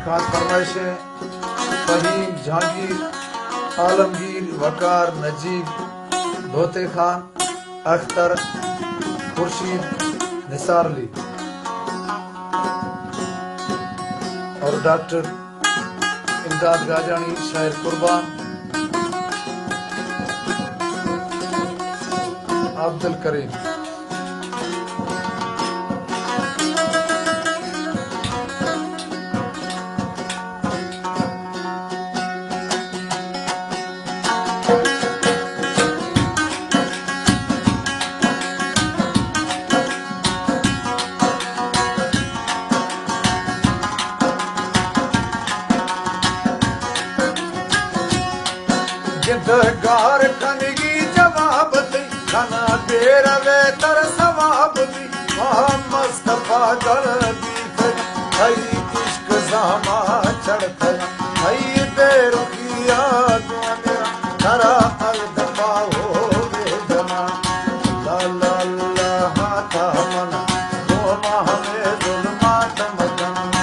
खास फरमाइशें फहीम, जहांगीर, आलमगीर, वकार, नजीब, धोते खान, अख्तर, खुर्शीद, निसार अली और डॉक्टर इमदाद गाजानी, शायर कुर्बान, अब्दुल करीम। गार खनगी जवाब दी खाना देर वे तर सवाब दी मुस्तफा गलबी हई इश्क जामा चढ़ता हई बेरुखिया तेरा अलदफा हो वे जना ला ला ला हाथा मना वो हमें जुल्मात मजना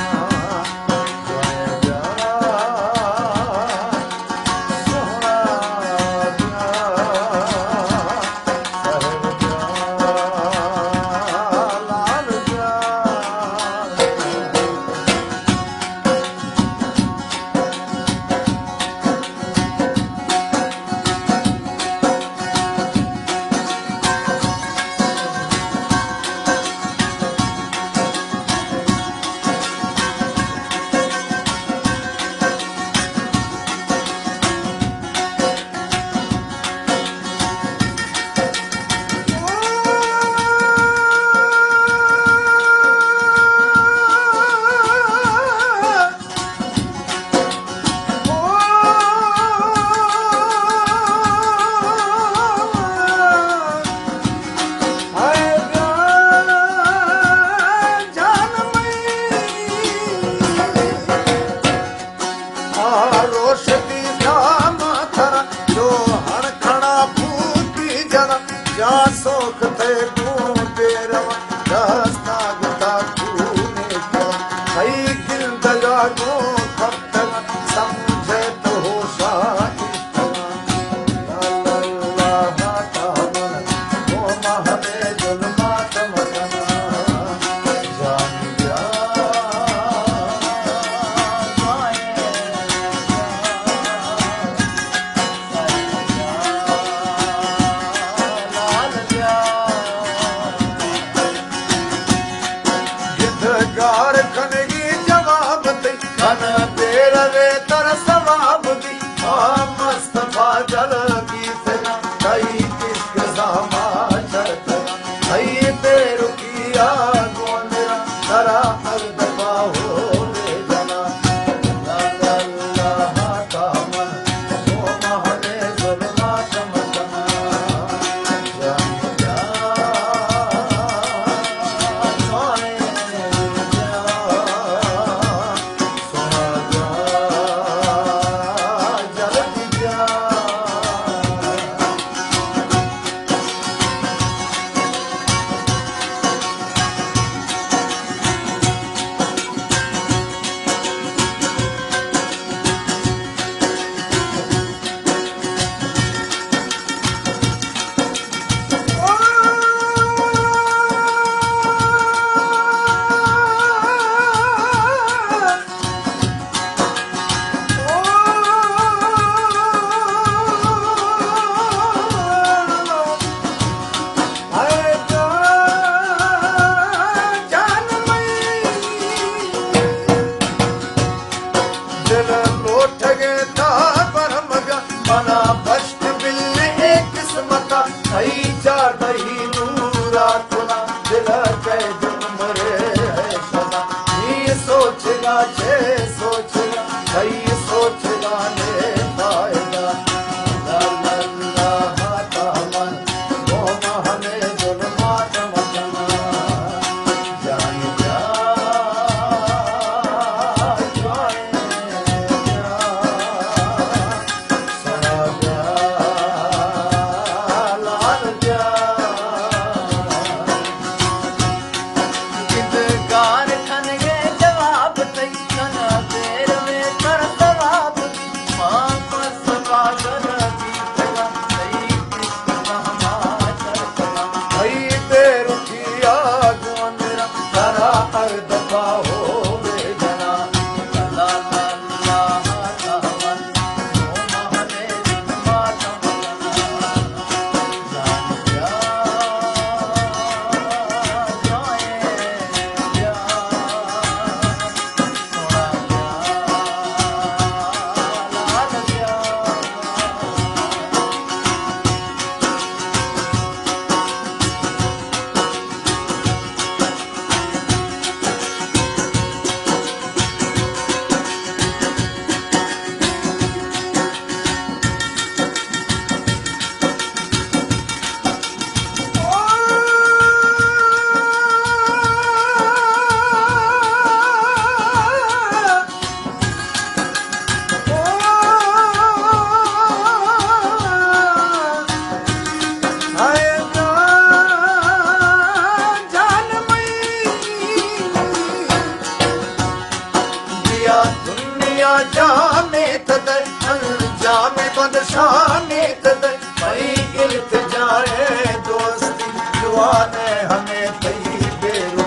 जामे तद अंजाम बदशाने तद भाई इल्तिजाए दोस्ती दुआने हमें तई बेरू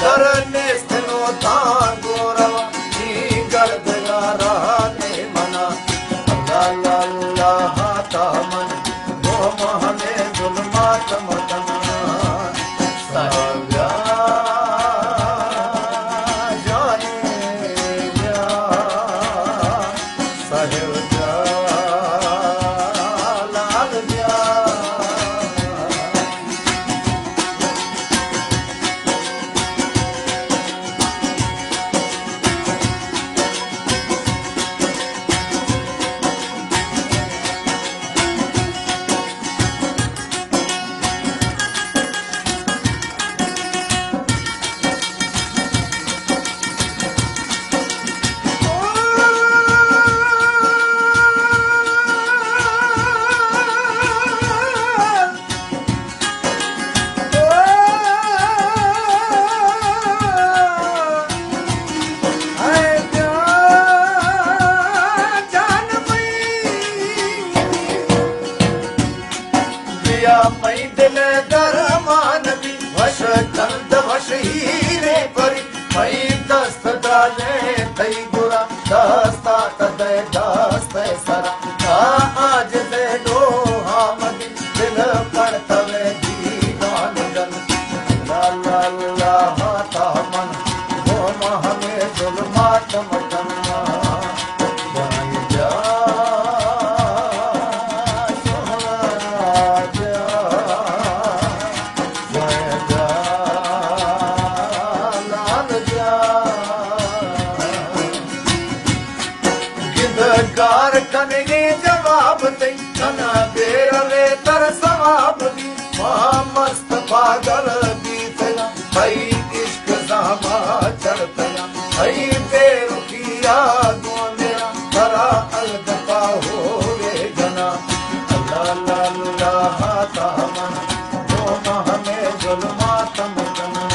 करने स्नो तांगो रवा जी गड़गड़ा ने मना अल्लाह अल्लाह तामन वो हमें जुल्मात मतना साया मई दिल दरमान भी वश चंद वश हीरे परी मई दस्त डाले तई गुरा दस्ता तदे दस्त सरा आज दे दो हमदी दिल पर तवे दीवान गन ला ला तामन वो हमें जुल्मात मतना कार कनगे जवाब दई कना बेरवे तर सवाब दी मस्त पागल बीतना भाई इश्क सामा चढ़तना भाई बेरुखिया गोंदेरा तरा अलगपा हो रे जना अल्लाह अल्लाह तामन वो हमें जुल्मात मतना